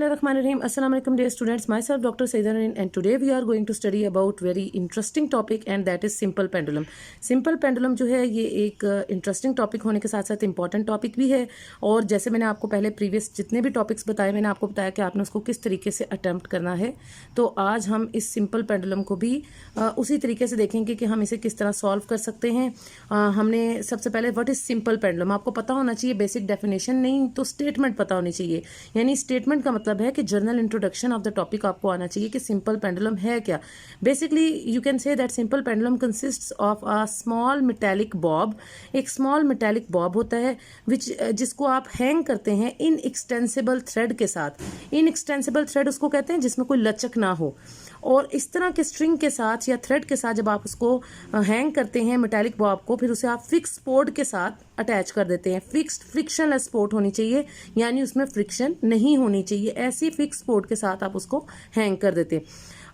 Bismillahirrahmanirrahim. Assalamu alaikum dear students. Myself Dr. Saidarin and today we are going to study about very interesting topic and that is simple pendulum. Simple pendulum जो है ये एक interesting topic होने के साथ साथ important topic भी है और जैसे मैंने आपको पहले प्रीवियस जितने भी टॉपिक्स बताए मैंने आपको बताया कि आपने उसको किस तरीके से अटेम्प्ट करना है। तो आज हम इस सिंपल पेंडुलम को भी उसी तरीके से देखेंगे कि हम इसे किस तरह सॉल्व कर सकते हैं। हमने सबसे पहले व्हाट इज सिंपल पेंडुलम आपको पता होना चाहिए, बेसिक डेफिनेशन नहीं तो स्टेटमेंट पता होनी चाहिए। यानी स्टेटमेंट का मतलब है कि general introduction of the topic आपको आना चाहिए कि सिंपल पेंडुलम है क्या। Basically you can say that simple pendulum consists of a small metallic Bob. एक स्मॉल मेटालिक बॉब होता है जिसको आप हैंग करते हैं इन एक्सटेंसिबल थ्रेड के साथ। इन एक्सटेंसिबल थ्रेड उसको कहते हैं जिसमें कोई लचक ना हो। और इस तरह के स्ट्रिंग के साथ या थ्रेड के साथ जब आप उसको हैंग करते हैं मेटालिक बॉब को, फिर उसे आप फिक्स पोर्ट के साथ अटैच कर देते हैं। फिक्स्ड फ्रिक्शनलेस पोर्ट होनी चाहिए, यानी उसमें फ्रिक्शन नहीं होनी चाहिए। ऐसी फिक्स पोर्ट के साथ आप उसको हैंग कर देते हैं।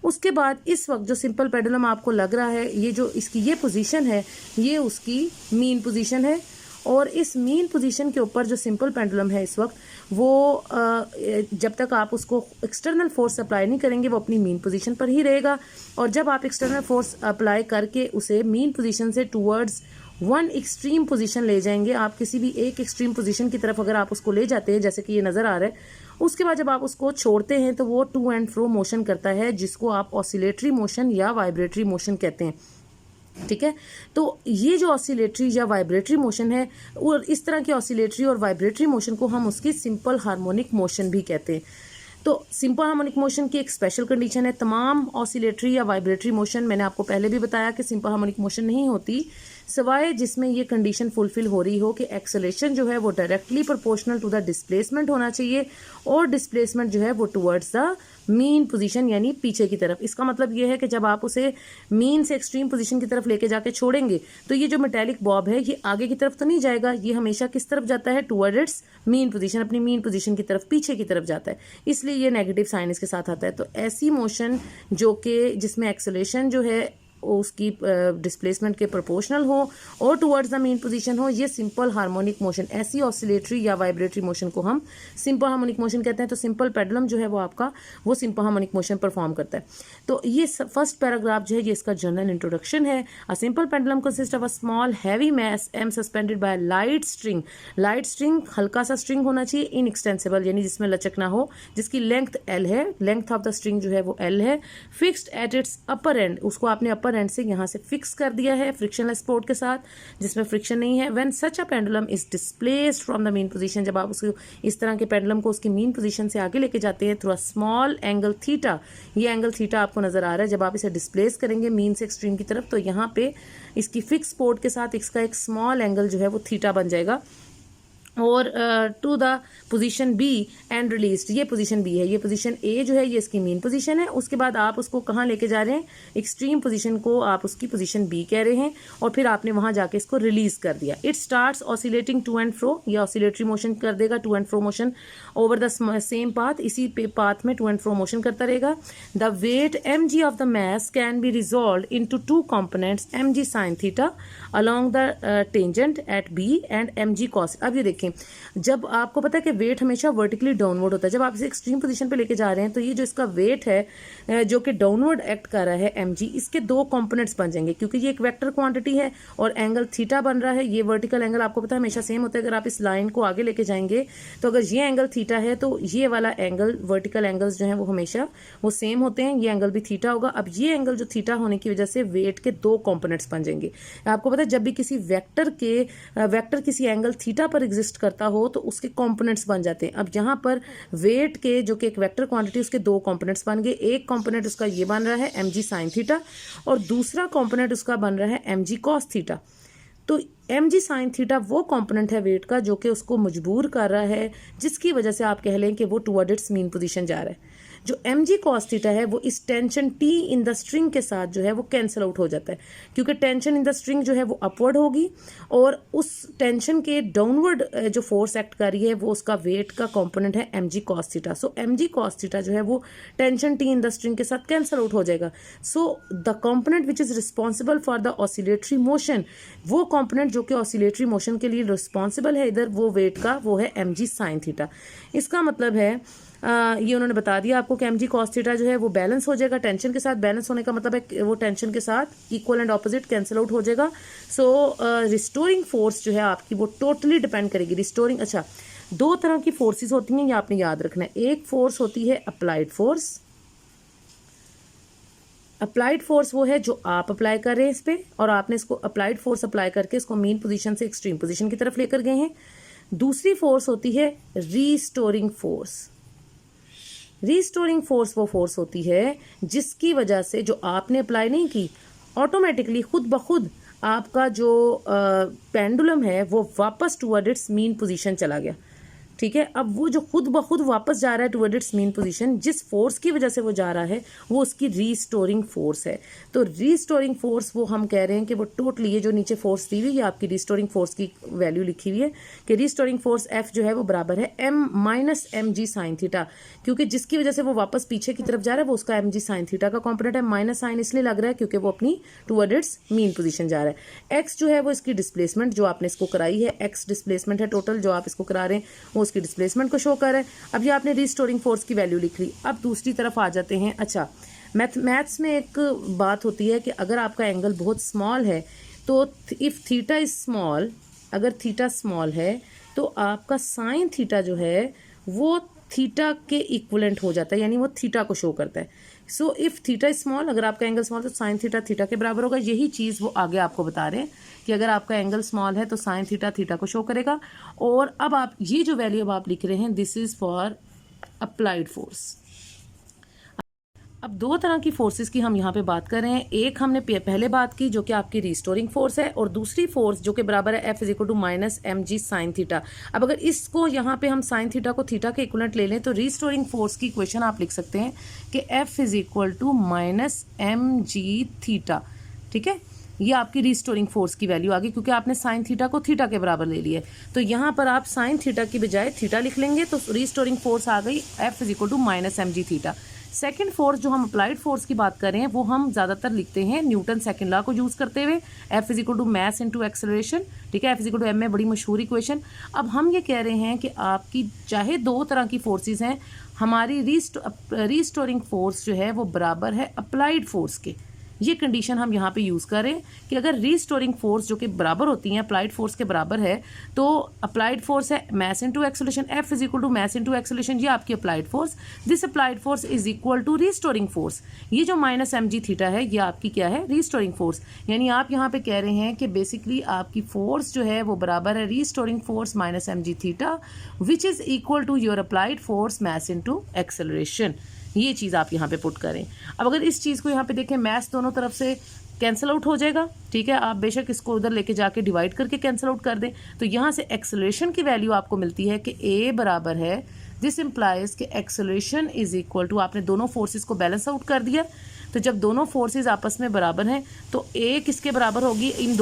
उसके बाद इस वक्त जो सिंपल पेंडुलम आपको लग रहा है, ये जो इसकी ये पोजीशन है, ये उसकी मीन पोजीशन है। और इस मीन पोजीशन के ऊपर जो सिंपल पेंडुलम है इस वक्त वो जब तक आप उसको एक्सटर्नल फोर्स अप्लाई नहीं करेंगे वो अपनी मीन पोजीशन पर ही रहेगा। और जब आप एक्सटर्नल फोर्स अप्लाई करके उसे मीन पोजीशन से टूवर्ड्स वन एक्सट्रीम पोजीशन ले जाएंगे, आप किसी भी एक एक्सट्रीम पोजीशन की तरफ अगर आप उसको ले जाते हैं जैसे कि ये नज़र आ रहा है, उसके बाद जब आप उसको छोड़ते हैं तो वो टू एंड फ्रो मोशन करता है जिसको आप ऑसिलेटरी मोशन या वाइब्रेटरी मोशन कहते हैं। ठीक है, तो ये जो ऑसिलेटरी या वाइब्रेटरी मोशन है और इस तरह की ऑसिलेटरी और वाइब्रेटरी मोशन को हम उसकी सिंपल हार्मोनिक मोशन भी कहते हैं। तो सिंपल हार्मोनिक मोशन की एक स्पेशल कंडीशन है। तमाम ऑसिलेटरी या वाइब्रेटरी मोशन मैंने आपको पहले भी बताया कि सिंपल हार्मोनिक मोशन नहीं होती सिवाय जिसमें ये कंडीशन फुलफिल हो रही हो कि एक्सेलेरेशन जो है वो directly proportional to the displacement होना चाहिए और डिस्प्लेसमेंट जो है वो टुवर्ड्स द मीन पोजीशन यानी पीछे की तरफ। इसका मतलब ये है कि जब आप उसे मीन से एक्सट्रीम पोजीशन की तरफ लेके जाके छोड़ेंगे तो ये जो मेटालिक बॉब है ये आगे की तरफ तो नहीं जाएगा, ये हमेशा किस तरफ जाता है, टुवर्ड्स इट्स मीन पोजीशन, अपनी मीन पोजीशन की तरफ पीछे की तरफ जाता है। इसलिए ये नेगेटिव साइन इसके साथ आता है। तो ऐसी मोशन जो कि जिसमें एक्सेलेरेशन जो है उसकी डिस्प्लेसमेंट के प्रोपोर्शनल हो और टुवर्ड्स द मीन पोजीशन हो, ये सिंपल हार्मोनिक मोशन, ऐसी ऑसिलेटरी या वाइब्रेटरी मोशन को हम सिंपल हार्मोनिक मोशन कहते हैं। तो सिंपल पेंडुलम जो है वो आपका वो सिंपल हार्मोनिक मोशन परफॉर्म करता है। तो ये फर्स्ट पैराग्राफ जो है ये इसका जनरल इंट्रोडक्शन है। A simple pendulum consist of a small heavy mass m suspended by light string. Light string, हल्का सा स्ट्रिंग होना चाहिए, इन एक्सटेंसिबल यानी जिसमें लचक ना हो, जिसकी लेंथ एल है, लेंथ ऑफ द स्ट्रिंग जो है वो एल है। Fixed at its upper and, उसको आपने अपर एंड से यहां से फिक्स कर दिया है फ्रिक्शनलेस पोर्ट के साथ जिसमें फ्रिक्शन नहीं है। When such a pendulum is displaced from the mean position, जब आप उसको इस तरह के पेंडुलम को उसकी मीन पोजीशन से आगे लेके जाते हैं through a small angle theta, ये एंगल थीटा आपको नजर आ रहा है। जब आप इसे डिस्प्लेस करेंगे मीन से एक्सट्रीम की तरफ तो यहाँ पे इसकी फिक्स पोर्ट के साथ इसका एक स्मॉल एंगल जो है वो थीटा बन जाएगा और to the position B and released, ये पोजीशन बी है, ये पोजीशन ए जो है ये इसकी मीन पोजीशन है। उसके बाद आप उसको कहाँ लेके जा रहे हैं, एक्सट्रीम पोजीशन को आप उसकी पोजीशन बी कह रहे हैं और फिर आपने वहां जाके इसको रिलीज कर दिया। It starts oscillating to and fro, ये ऑसिलेटरी मोशन कर देगा, to and fro motion over the same path, इसी पाथ में टू एंड फ्रो मोशन करता रहेगा। The weight m g of the mass can be resolve into two components, m g sine theta along the tangent at B and m g cos. अब ये देखें, जब आपको पता है कि वेट हमेशा वर्टिकली डाउनवर्ड होता है, जब आप इसे एक्सट्रीम पोजीशन पे लेके जा रहे हैं तो ये जो इसका वेट है जो कि डाउनवर्ड एक्ट कर रहा है mg, इसके दो कंपोनेंट्स बन जाएंगे क्योंकि ये एक वेक्टर क्वांटिटी है और एंगल थीटा बन रहा है। ये वर्टिकल एंगल आपको पता है हमेशा सेम होता है। अगर आप इस लाइन को आगे लेके जाएंगे तो अगर ये एंगल थीटा है तो ये वाला एंगल, वर्टिकल एंगल्स जो है वो हमेशा वो सेम होते हैं, ये एंगल भी थीटा होगा। अब ये एंगल जो थीटा होने की वजह से वेट के दो कॉम्पोनेंट्स बन जाएंगे। आपको पता है जब भी किसी वेक्टर किसी एंगल थीटा पर एग्जिस्ट करता हो तो उसके कंपोनेंट्स बन जाते हैं। अब यहाँ पर वेट के जो कि एक वेक्टर क्वांटिटी उसके दो कंपोनेंट्स बन गए। एक कंपोनेंट उसका ये बन रहा है mg sin थीटा और दूसरा कंपोनेंट उसका बन रहा है mg cos थीटा। तो mg sin थीटा वो कंपोनेंट है वेट का जो कि उसको मजबूर कर रहा है, जिसकी वजह से आप कह लें कि वो टुवर्ड इट्स मीन पोजीशन जा रहा है। जो mg cos थीटा है वो इस tension t in the string के साथ जो है वो कैंसिल आउट हो जाता है क्योंकि टेंशन इन द स्ट्रिंग जो है वो अपवर्ड होगी और उस टेंशन के डाउनवर्ड जो फोर्स एक्ट कर रही है वो उसका वेट का कंपोनेंट है mg cos थीटा। सो mg cos थीटा जो है वो tension t in the string के साथ कैंसिल आउट हो जाएगा। So the component which is responsible for the oscillatory motion, वो कंपोनेंट जो कि ऑसिलेटरी मोशन के लिए रिस्पॉन्सिबल है इधर वो वेट का, वो है mg sin थीटा। इसका मतलब है ये उन्होंने बता दिया आपको कि एम जी कॉस थीटा जो है वो बैलेंस हो जाएगा टेंशन के साथ। बैलेंस होने का मतलब है वो टेंशन के साथ equal and opposite cancel out हो जाएगा। सो रिस्टोरिंग फोर्स जो है आपकी वो टोटली डिपेंड करेगी। रिस्टोरिंग, अच्छा, दो तरह की फोर्सेस होती हैं, ये आपने याद रखना है। एक फोर्स होती है अप्लाइड फोर्स। अप्लाइड फोर्स वो है जो आप अप्लाई कर रहे हैं इस पे, और आपने इसको अप्लाइड फोर्स अप्लाई करके इसको मीन पोजीशन से एक्सट्रीम पोजीशन की तरफ लेकर गए हैं। दूसरी फोर्स होती है रीस्टोरिंग फोर्स। रीस्टोरिंग फोर्स वो फोर्स होती है जिसकी वजह से जो आपने अप्लाई नहीं की, ऑटोमेटिकली खुद ब खुद आपका जो पेंडुलम है वो वापस टुवर्ड इट्स मीन पोजीशन चला गया। ठीक है, अब वो जो खुद ब खुद वापस जा रहा है टुवर्ड इट्स मीन पोजीशन, जिस फोर्स की वजह से वो जा रहा है वो उसकी रीस्टोरिंग फोर्स है। तो रीस्टोरिंग फोर्स वो हम कह रहे हैं कि वो टोटली, ये जो नीचे फोर्स दी हुई है आपकी रीस्टोरिंग फोर्स की वैल्यू लिखी हुई है कि रीस्टोरिंग फोर्स एफ जो है वो बराबर है m minus m g sine theta, क्योंकि जिसकी वजह से वो वापस पीछे की तरफ जा रहा है वो उसका एम जी साइन थीटा का कॉम्पोनेंट है। माइनस साइन इसलिए लग रहा है क्योंकि वो अपनी टुवर्ड इट्स मीन पोजीशन जा रहा है। एक्स जो है वो इसकी डिस्प्लेसमेंट जो आपने इसको कराई है, एक्स डिस्प्लेसमेंट है टोटल जो आप इसको करा रहे हैं, वो उसकी डिस्प्लेसमेंट को शो कर रहा है। अब ये आपने रीस्टोरिंग फोर्स की वैल्यू लिख ली। अब दूसरी तरफ आ जाते हैं। अच्छा, मैथ्स में एक बात होती है कि अगर आपका एंगल बहुत स्मॉल है तो इफ थीटा इज स्मॉल, अगर थीटा स्मॉल है तो आपका साइन थीटा जो है वो थीटा के इक्वलेंट हो जाता है, यानी वो थीटा को शो करता है। So if theta is small, अगर आपका एंगल स्मॉल तो साइन थीटा थीटा के बराबर होगा। यही चीज़ वो आगे आपको बता रहे हैं कि अगर आपका एंगल स्मॉल है तो साइन थीटा थीटा को शो करेगा। और अब आप ये जो वैल्यू अब आप लिख रहे हैं, this is for applied force. अब दो तरह की फोर्सेस की हम यहाँ पे बात कर रहे हैं। एक हमने पहले बात की जो कि आपकी रिस्टोरिंग फोर्स है, और दूसरी फोर्स जो कि बराबर है F is equal to minus m g sine theta. अब अगर इसको यहाँ पे हम साइन थीटा को थीटा के इक्वलेंट ले लें तो रिस्टोरिंग फोर्स की इक्वेशन आप लिख सकते हैं कि F is equal to minus m g theta. ठीक है, ये आपकी रिस्टोरिंग फोर्स की वैल्यू आ गई क्योंकि आपने साइन थीटा को थीटा के बराबर ले लिया है। तो यहाँ पर आप साइन थीटा की बजाय थीटा लिख लेंगे तो रिस्टोरिंग फोर्स आ गई F is equal to minus m g theta. Second force जो हम अप्लाइड फोर्स की बात कर रहे हैं वो हम ज़्यादातर लिखते हैं न्यूटन सेकंड लॉ को यूज़ करते हुए, F is equal to mass into acceleration. ठीक है, F is equal to m में बड़ी मशहूर इक्वेशन। अब हम ये कह रहे हैं कि आपकी चाहे दो तरह की फोर्सेस हैं, हमारी रीस्टोरिंग फोर्स जो है वो बराबर है अप्लाइड फोर्स के। ये कंडीशन हम यहाँ पे यूज़ करें कि अगर रीस्टोरिंग फोर्स जो कि बराबर होती हैं अप्लाइड फोर्स के बराबर है, तो अप्लाइड फोर्स है mass into acceleration, F is equal to mass into acceleration, ये आपकी applied force. This applied force is equal to restoring force. ये जो माइनस एम जी थीटा है ये आपकी क्या है, रीस्टोरिंग फोर्स। यानी आप यहाँ पे कह रहे हैं कि बेसिकली आपकी फोर्स जो है वो बराबर है restoring force minus m g theta, which is equal to your applied force mass into acceleration. ये चीज़ आप यहाँ पे पुट करें। अब अगर इस चीज़ को यहाँ पे देखें, मैथ्स दोनों तरफ से कैंसिल आउट हो जाएगा। ठीक है, आप बेशक इसको उधर लेके जाके डिवाइड करके कैंसिल आउट कर दें, तो यहाँ से एक्सेलरेशन की वैल्यू आपको मिलती है कि ए बराबर है, दिस इम्प्लाइज कि एक्सेलरेशन इज इक्वल टू, आपने दोनों फोर्सेस को बैलेंस आउट कर दिया। तो जब दोनों फोर्सेस आपस में बराबर हैं तो ए किसके बराबर होगी, इन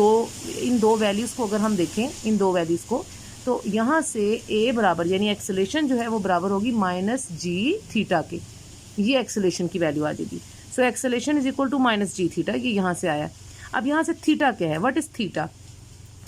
दो वैल्यूज़ को अगर हम देखें, इन दो वैल्यूज़ को, तो यहाँ से ए बराबर यानी एक्सेलरेशन जो है वो बराबर होगी माइनस जी थीटा के। ये एक्सेलेरेशन की वैल्यू आ जाएगी। So acceleration is equal to minus g theta, ये यहाँ से आया। अब यहाँ से थीटा क्या है, व्हाट इज थीटा।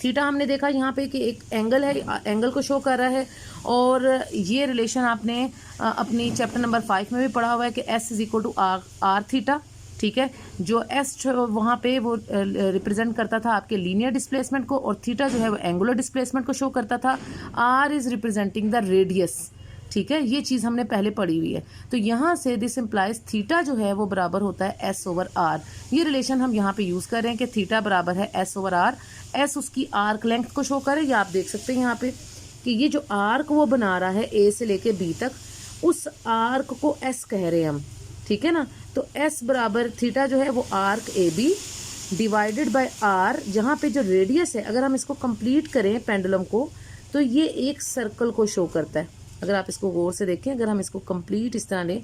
थीटा हमने देखा यहाँ पे कि एक एंगल है, एंगल को शो कर रहा है, और ये रिलेशन आपने अपनी चैप्टर नंबर 5 में भी पढ़ा हुआ है कि s is equal to r theta. ठीक है, जो एस वहाँ पे वो रिप्रेजेंट करता था आपके लीनियर डिस्प्लेसमेंट को, और थीटा जो है वो एंगुलर डिस्प्लेसमेंट को शो करता था। R is representing the radius. ठीक है, ये चीज़ हमने पहले पढ़ी हुई है। तो यहाँ से दिस इम्प्लाइज थीटा जो है वो बराबर होता है एस ओवर आर। ये रिलेशन हम यहाँ पे यूज़ कर रहे हैं कि थीटा बराबर है एस ओवर आर। एस उसकी आर्क लेंथ को शो करे, या आप देख सकते हैं यहाँ पे कि ये जो आर्क वो बना रहा है ए से लेके बी तक, उस आर्क को एस कह रहे हैं हम। ठीक है ना, तो एस बराबर थीटा जो है वो arc A B divided by r, जहाँ पे जो रेडियस है अगर हम इसको कंप्लीट करें पेंडुलम को तो ये एक सर्कल को शो करता है। अगर आप इसको गौर से देखें, अगर हम इसको कंप्लीट इस तरह लें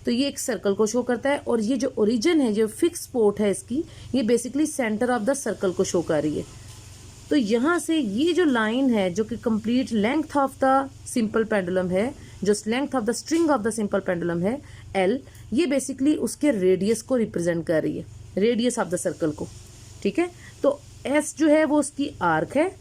तो ये एक सर्कल को शो करता है, और ये जो ओरिजिन है, जो फिक्स स्पॉट है इसकी, ये basically centre of the circle को शो कर रही है। तो यहाँ से ये जो लाइन है जो कि complete length of the simple pendulum है, जो length of the string of the simple pendulum है एल, ये बेसिकली उसके रेडियस को रिप्रेजेंट कर रही है, रेडियस ऑफ द सर्कल को। ठीक है, तो एस जो है वो उसकी आर्क है,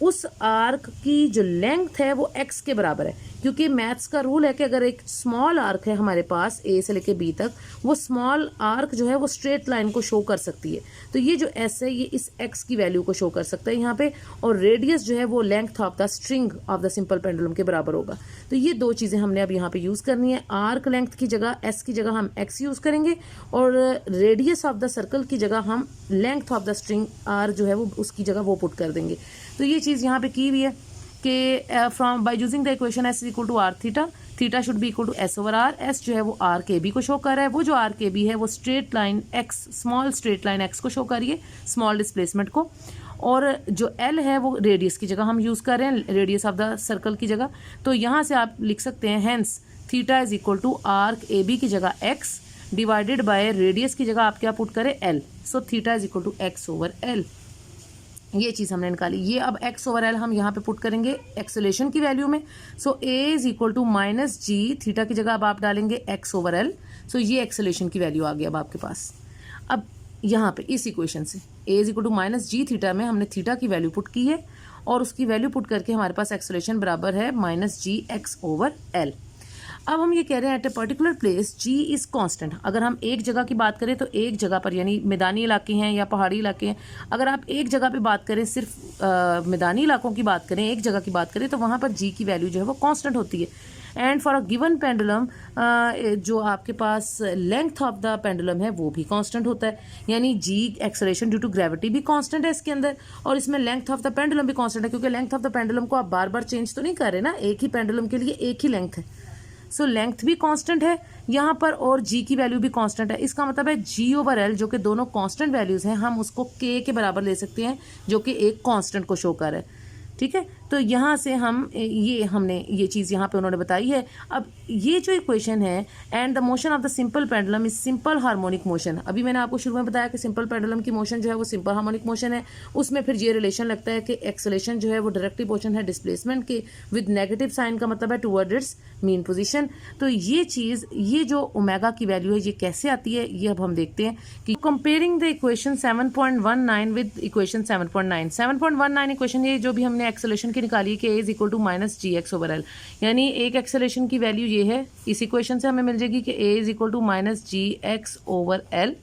उस आर्क की जो लेंथ है वो एक्स के बराबर है, क्योंकि मैथ्स का रूल है कि अगर एक स्मॉल आर्क है हमारे पास ए से लेके बी तक, वो स्मॉल आर्क जो है वो स्ट्रेट लाइन को शो कर सकती है। तो ये जो एस है ये इस एक्स की वैल्यू को शो कर सकता है यहाँ पे, और रेडियस जो है वो length of the string of the simple pendulum के बराबर होगा। तो ये दो चीज़ें हमने अब यहाँ पे यूज़ करनी है। आर्क लेंथ की जगह एस की जगह हम एक्स यूज़ करेंगे, और रेडियस ऑफ द सर्कल की जगह हम length of the string r जो है वो उसकी जगह वो पुट कर देंगे। तो ये चीज़ यहाँ पे की हुई है कि from by using the equation s is equal to r theta, theta should be equal to s over r. S जो है वो आर के बी को शो कर रहा है, वो जो आर के बी है वो straight line x, small straight line x को शो करिए, स्मॉल डिस्प्लेसमेंट को। और जो एल है वो रेडियस की जगह हम यूज़ कर रहे हैं, रेडियस ऑफ द सर्कल की जगह। तो यहाँ से आप लिख सकते हैं hence theta is equal to arc A B की जगह एक्स डिवाइडेड बाय रेडियस की जगह आप क्या पुट करें, l. So theta is equal to x over l. ये चीज़ हमने निकाली। ये अब x ओवर एल हम यहाँ पे पुट करेंगे एक्सेलेरेशन की वैल्यू में। So a is equal to minus g, theta की जगह अब आप डालेंगे x ओवर एल। सो ये एक्सेलेरेशन की वैल्यू आ गई अब आपके पास। अब यहाँ पे इस इक्वेशन से a is equal to minus g theta में हमने थीटा की वैल्यू पुट की है, और उसकी वैल्यू पुट करके हमारे पास एक्सेलेरेशन बराबर है minus g x over l. अब हम ये कह रहे हैं at a particular place g is constant. अगर हम एक जगह की बात करें तो एक जगह पर, यानी मैदानी इलाके हैं या पहाड़ी इलाके हैं, अगर आप एक जगह पे बात करें, सिर्फ मैदानी इलाकों की बात करें, एक जगह की बात करें, तो वहाँ पर जी की वैल्यू जो है वो कांस्टेंट होती है। And for a given pendulum जो आपके पास लेंथ ऑफ द पेंडुलम है वो भी कांस्टेंट होता है, यानी जी एक्सेलरेशन ड्यू टू ग्रेविटी भी कांस्टेंट है इसके अंदर, और इसमें लेंथ ऑफ द पेंडुलम भी कांस्टेंट है, क्योंकि लेंथ ऑफ द पेंडुलम को आप बार बार चेंज तो नहीं कर रहे ना, एक ही पेंडुलम के लिए एक ही लेंथ है। सो लेंथ भी कांस्टेंट है यहाँ पर, और जी की वैल्यू भी कांस्टेंट है। इसका मतलब है जी ओवर एल जो कि दोनों कांस्टेंट वैल्यूज हैं, हम उसको के बराबर ले सकते हैं, जो कि एक कांस्टेंट को शो कर रहा है। ठीक है, तो यहाँ से हमने ये चीज़ यहाँ पे उन्होंने बताई है। अब ये जो इक्वेशन है, and the motion of the simple pendulum is simple harmonic motion. अभी मैंने आपको शुरू में बताया कि सिंपल पेंडुलम की मोशन जो है वो सिंपल हार्मोनिक मोशन है। उसमें फिर ये रिलेशन लगता है कि एक्सेलेरेशन जो है वो डायरेक्टली पोर्शन है डिस्प्लेसमेंट के, विद नेगेटिव साइन का मतलब है टुवर्ड इट्स मीन पोजीशन। तो ये चीज़, ये जो ओमेगा की वैल्यू है ये कैसे आती है, ये अब हम देखते हैं कि comparing the equation 7.19 with equation 7.9। 7.19 equation ये जो भी हमने एक्सेलेरेशन की निकाली कि a is equal to minus g x over l, यानी एक एक्सेलेरेशन की वैल्यू ये है, इस इक्वेशन से हमें मिल जाएगी कि a is equal to minus g x over l.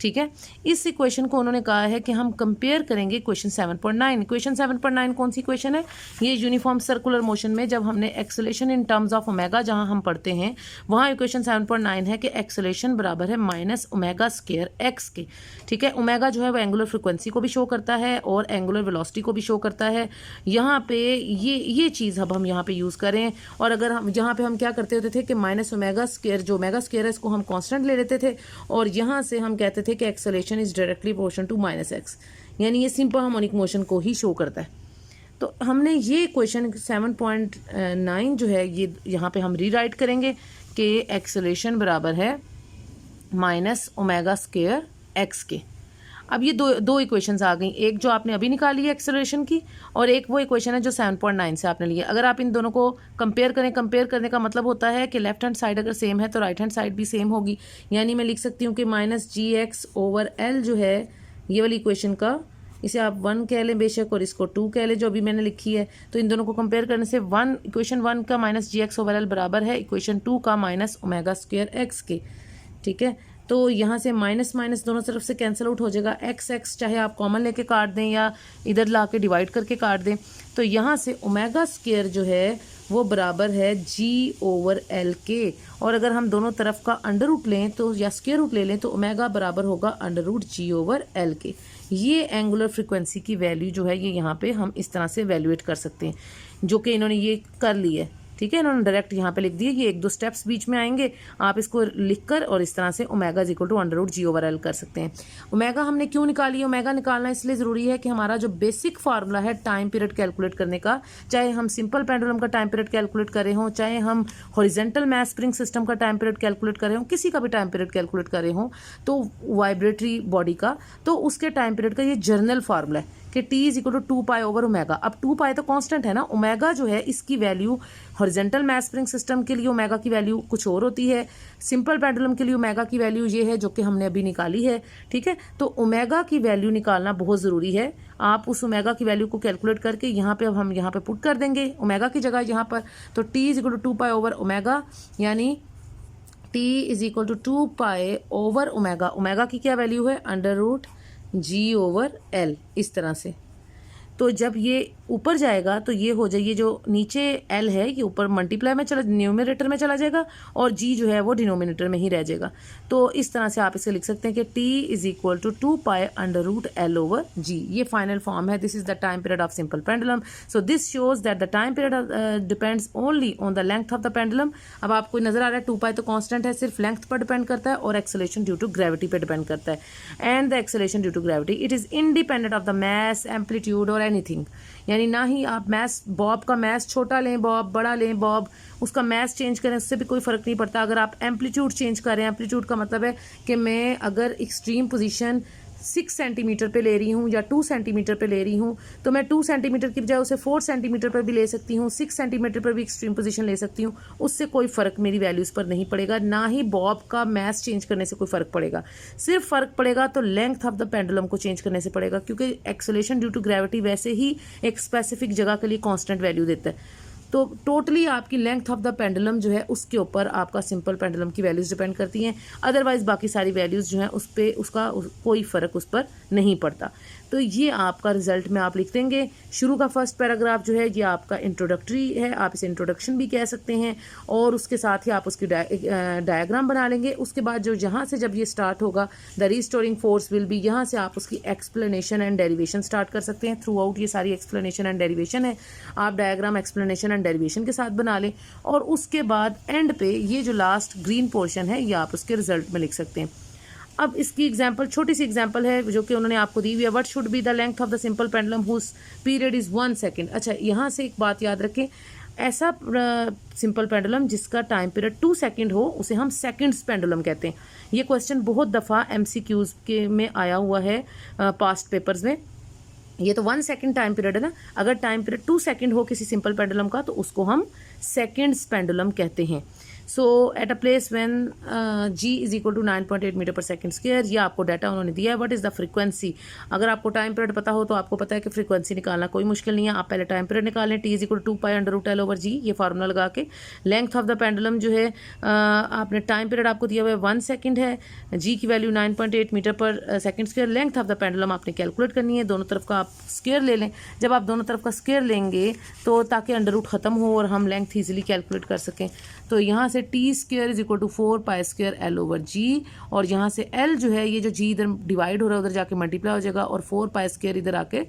ठीक है, इस इक्वेशन को उन्होंने कहा है कि हम कंपेयर करेंगे इक्वेशन 7.9। इक्वेशन 7.9 कौन सी इक्वेशन है, ये यूनिफॉर्म सर्कुलर मोशन में जब हमने acceleration in terms of omega जहां हम पढ़ते हैं, वहां इक्वेशन 7.9 है कि एक्सेलेरेशन बराबर है माइनस ओमेगा स्क्वायर एक्स के। ठीक है, ओमेगा जो है वो एंगुलर फ्रिक्वेंसी को भी शो करता है और एंगुलर वेलोसिटी को भी शो करता है। यहाँ पे ये चीज़ अब हम यहाँ पे यूज़ करें, और अगर हम जहाँ पे हम क्या करते होते थे कि माइनस ओमेगा स्क्वायर, जो ओमेगा स्क्वायर है इसको हम कांस्टेंट ले लेते थे, और यहाँ से हम कहते थे कि acceleration is directly proportional to minus x, यानी ये सिंपल हार्मोनिक मोशन को ही शो करता है। तो हमने ये क्वेश्चन 7.9 जो है ये यहाँ पे हम रीराइट करेंगे कि एक्सेलेरेशन बराबर है माइनस ओमेगा स्क्वायर एक्स के। अब ये दो इक्वेशंस आ गई, एक जो आपने अभी निकाली है एक्सेलरेशन की, और एक वो इक्वेशन है जो 7.9 से आपने लिया। अगर आप इन दोनों को कंपेयर करें, कंपेयर करने का मतलब होता है कि लेफ्ट हैंड साइड अगर सेम है तो राइट हैंड साइड भी सेम होगी, यानी मैं लिख सकती हूँ कि minus g x over L जो है ये वाली इक्वेशन का, इसे आप 1 कह लें बेशक और इसको 2 कह लें जो अभी मैंने लिखी है। तो इन दोनों को कंपेयर करने से इक्वेशन 1 का minus g x over L बराबर है इक्वेशन 2 का माइनस ओमेगा स्क्वायर एक्स के। ठीक है, तो यहाँ से माइनस माइनस दोनों तरफ से कैंसिल आउट हो जाएगा, एक्स एक्स चाहे आप कॉमन लेके काट दें या इधर ला के डिवाइड करके काट दें। तो यहाँ से ओमेगा स्क्वायर जो है वो बराबर है जी ओवर एल के, और अगर हम दोनों तरफ का अंडर रूट लें तो या स्क्वायर रूट ले लें तो ओमेगा बराबर होगा under root g over L के। ये एंगुलर फ्रिक्वेंसी की वैल्यू जो है ये यहाँ पे हम इस तरह से वैल्यूएट कर सकते हैं, जो कि इन्होंने ये कर ली है। ठीक है, इन्होंने डायरेक्ट यहाँ पे लिख दिए, ये 1-2 स्टेप्स बीच में आएंगे, आप इसको लिखकर और इस तरह से omega is equal to under root g over l कर सकते हैं। ओमेगा हमने क्यों निकाली है, ओमेगा निकालना इसलिए ज़रूरी है कि हमारा जो बेसिक फार्मूला है टाइम पीरियड कैलकुलेट करने का, चाहे हम सिंपल पेंडुलम का टाइम पीरियड कैलकुलेट कर रहे हों, चाहे हम हॉरिजेंटल मैस स्प्रिंग सिस्टम का टाइम पीरियड कैलकुलेट कर रहे हों, किसी का भी टाइम पीरियड कैलकुलेट कर रहे हों, तो वाइब्रेटरी बॉडी का, तो उसके टाइम पीरियड का ये जर्नल फार्मूला है कि T is equal to 2 pi over omega. अब 2 पाई तो कांस्टेंट है ना, ओमेगा जो है इसकी value horizontal mass spring system के लिए ओमेगा की वैल्यू कुछ और होती है, सिंपल पेंडुलम के लिए ओमेगा की वैल्यू ये है जो कि हमने अभी निकाली है। ठीक है, तो ओमेगा की वैल्यू निकालना बहुत ज़रूरी है। आप उस ओमेगा की वैल्यू को कैलकुलेट करके यहाँ पे अब हम यहाँ पे पुट कर देंगे ओमेगा की जगह यहाँ पर, तो T is equal to 2 pi over omega, यानी t is equal to 2 pi over omega. Omega की क्या वैल्यू है, under root g over l, इस तरह से। तो जब ये ऊपर जाएगा तो ये हो जाए, ये जो नीचे l है ये ऊपर मल्टीप्लाई में चला, न्यूमरेटर में चला जाएगा, और g जो है वो डिनोमिनेटर में ही रह जाएगा। तो इस तरह से आप इसे लिख सकते हैं कि t is equal to 2 pi under root l over g. ये फाइनल फॉर्म है। This is the time period of simple pendulum. So this shows that the time period depends only on the length of the pendulum. अब आपको नजर आ रहा है 2 पाई तो constant है, सिर्फ लेंथ पर डिपेंड करता है, और एक्सेलरेशन ड्यू टू ग्रेविटी पर डिपेंड करता है। And the acceleration due to gravity it is independent of the mass, amplitude और एनीथिंग। यानी ना ही आप मैस, बॉब का मैस छोटा लें, बॉब बड़ा लें, बॉब उसका मैस चेंज करें, उससे भी कोई फ़र्क नहीं पड़ता। अगर आप एम्पलीट्यूड चेंज करें, एम्पलीट्यूड का मतलब है कि मैं अगर एक्सट्रीम पोजीशन 6 सेंटीमीटर पे ले रही हूँ या 2 सेंटीमीटर पे ले रही हूँ, तो मैं 2 सेंटीमीटर की बजाय उसे 4 सेंटीमीटर पर भी ले सकती हूँ, 6 सेंटीमीटर पर भी एक्सट्रीम पोजीशन ले सकती हूँ। उससे कोई फ़र्क मेरी वैल्यूज़ पर नहीं पड़ेगा, ना ही बॉब का मैस चेंज करने से कोई फ़र्क पड़ेगा। सिर्फ फ़र्क पड़ेगा तो लेंथ ऑफ द पेंडुलम को चेंज करने से पड़ेगा, क्योंकि एक्सेलरेशन ड्यू टू ग्रेविटी वैसे ही एक स्पेसिफिक जगह के लिए कॉन्स्टेंट वैल्यू देता है। तो टोटली आपकी लेंथ ऑफ द पेंडुलम जो है उसके ऊपर आपका सिंपल पेंडुलम की वैल्यूज़ डिपेंड करती हैं। अदरवाइज बाकी सारी वैल्यूज़ जो हैं उस पर कोई फ़र्क उस पर नहीं पड़ता। तो ये आपका रिजल्ट में आप लिख देंगे। शुरू का फर्स्ट पैराग्राफ जो है ये आपका इंट्रोडक्टरी है, आप इसे इंट्रोडक्शन भी कह सकते हैं, और उसके साथ ही आप उसकी डायग्राम बना लेंगे। उसके बाद जो यहाँ से जब ये स्टार्ट होगा, the restoring force will be, यहाँ से आप उसकी एक्सप्लेनेशन एंड डेरिवेशन स्टार्ट कर सकते हैं। थ्रू आउट ये सारी एक्सप्लेनेशन एंड डेरिवेशन है, आप डायग्राम एक्सप्लेनेशन एंड डेरिवेशन के साथ बना लें, और उसके बाद एंड पे ये जो लास्ट ग्रीन पोर्शन है ये आप उसके रिजल्ट में लिख सकते हैं। अब इसकी एग्जांपल, छोटी सी एग्जांपल है जो कि उन्होंने आपको दी हुई है। What should be the length of the simple pendulum whose period is 1 second. अच्छा, यहाँ से एक बात याद रखें, ऐसा सिंपल पेंडुलम जिसका टाइम पीरियड 2 सेकेंड हो उसे हम सेकंड्स पेंडुलम कहते हैं। ये क्वेश्चन बहुत दफ़ा MCQs के में आया हुआ है पास्ट पेपर्स में। ये तो 1 सेकेंड टाइम पीरियड है ना, अगर टाइम पीरियड 2 सेकेंड हो किसी सिंपल पेंडुलम का तो उसको हम सेकेंड्स पेंडुलम कहते हैं। So at a place when g is equal to 9.8 metre per second square, ये आपको डाटा उन्होंने दिया है। व्हाट इज़ द फ्रीक्वेंसी, अगर आपको टाइम पीरियड पता हो तो आपको पता है कि फ्रीक्वेंसी निकालना कोई मुश्किल नहीं है। आप पहले टाइम पीरियड निकालें, t is equal to 2 pi under root l over g, ये फार्मूला लगा के। लेंथ ऑफ द पेंडुलम जो है आपने टाइम पीरियड आपको दिया हुआ है 1 सेकेंड है, g की value 9.8 metre per second square. Length of the pendulum आपने कैलकुलेट करनी है, दोनों तरफ का आप स्क्वायर ले लें। जब आप दोनों तरफ का स्क्वायर लेंगे तो ताकि अंडर रूट ख़त्म हो और हम लेंथ ईजिली कैलकुलेट कर सकें, तो यहाँ से t square is equal to 4 pi square l over g, और यहाँ से एल जो है ये जो जी इधर डिवाइड हो रहा है उधर जाके मल्टीप्लाई हो जाएगा, और 4 पाई स्क्वायर इधर आके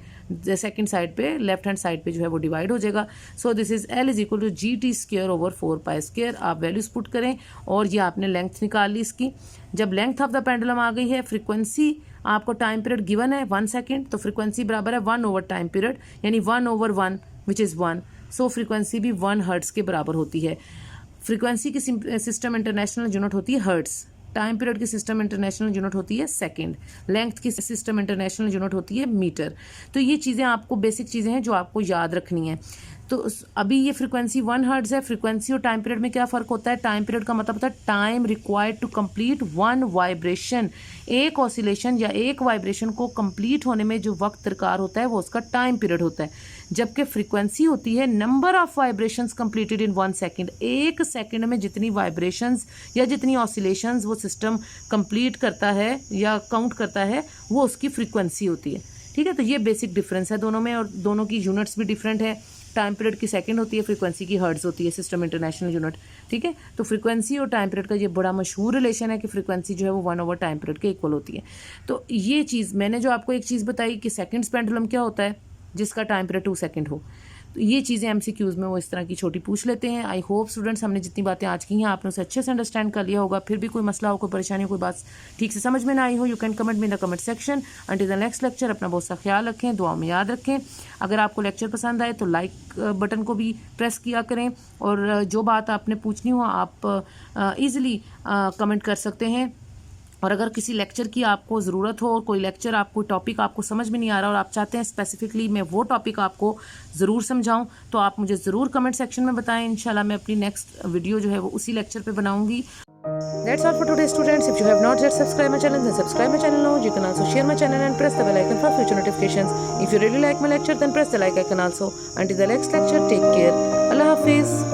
सेकंड साइड पे लेफ्ट हैंड साइड पे जो है वो डिवाइड हो जाएगा। So this is l is equal to g T square over 4 pi square. आप वैल्यूज पुट करें और ये आपने लेंथ निकाल ली इसकी। जब लेंथ ऑफ द पेंडुलम आ गई है, फ्रीक्वेंसी आपको टाइम पीरियड गिवन है 1 सेकेंड, तो फ्रीक्वेंसी बराबर है 1 ओवर टाइम पीरियड, यानी 1 over 1 which is 1। So frequency भी 1 हर्ट्स के बराबर होती है। फ्रीक्वेंसी की सिस्टम इंटरनेशनल यूनिट होती है हर्ट्स, टाइम पीरियड की सिस्टम इंटरनेशनल यूनिट होती है सेकंड, लेंथ की सिस्टम इंटरनेशनल यूनिट होती है मीटर। तो ये चीज़ें आपको बेसिक चीज़ें हैं जो आपको याद रखनी है। तो अभी ये फ्रीक्वेंसी 1 हर्ट्ज है। फ्रीक्वेंसी और टाइम पीरियड में क्या फ़र्क होता है, टाइम पीरियड का मतलब होता है time required to complete 1 vibration. एक ऑसिलेशन या एक वाइब्रेशन को कंप्लीट होने में जो वक्त दरकार होता है वो उसका टाइम पीरियड होता है, जबकि फ्रीक्वेंसी होती है number of vibrations completed in 1 second. एक सेकेंड में जितनी वाइब्रेशंस या जितनी ऑसिलेशंस वो सिस्टम कंप्लीट करता है या काउंट करता है वो उसकी फ्रीक्वेंसी होती है। ठीक है, तो ये बेसिक डिफरेंस है दोनों में, और दोनों की यूनिट्स भी डिफरेंट है। टाइम पीरियड की सेकंड होती है, फ्रीक्वेंसी की हर्ट्ज होती है, सिस्टम इंटरनेशनल यूनिट। ठीक है, तो फ्रीक्वेंसी और टाइम पीरियड का ये बड़ा मशहूर रिलेशन है कि फ्रीक्वेंसी जो है वो 1 ओवर टाइम पीरियड के इक्वल होती है। तो ये चीज़ मैंने जो आपको एक चीज़ बताई कि सेकंड्स पेंडुलम क्या होता है जिसका टाइम पीरियड 2 सेकेंड हो, तो ये चीज़ें MCQs में वो इस तरह की छोटी पूछ लेते हैं। आई होप स्टूडेंट्स हमने जितनी बातें आज की हैं आपने उसे अच्छे से अंडरस्टैंड कर लिया होगा। फिर भी कोई मसला हो, कोई परेशानी हो, कोई बात ठीक से समझ में ना आई हो, you can comment me in the comment section. Until the next lecture अपना बहुत सा ख्याल रखें, दुआओं में याद रखें। अगर आपको लेक्चर पसंद आए तो लाइक बटन को भी प्रेस किया करें, और जो बात आपने पूछनी हो आप ईज़िली कमेंट कर सकते हैं। और अगर किसी लेक्चर की आपको ज़रूरत हो और कोई लेक्चर आपको टॉपिक आपको समझ में नहीं आ रहा और आप चाहते हैं स्पेसिफिकली मैं वो टॉपिक आपको ज़रूर समझाऊं, तो आप मुझे ज़रूर कमेंट सेक्शन में बताएं। इंशाल्लाह मैं अपनी नेक्स्ट वीडियो जो है वो उसी लेक्चर पे बनाऊंगी। That's all for today, students. If you have not yet subscribed my channel, then subscribe my channel now. You can also share my channel and press the bell icon for future notifications. If you really like my lecture, then press the like icon also. Until the next lecture, take care. Allah Hafiz.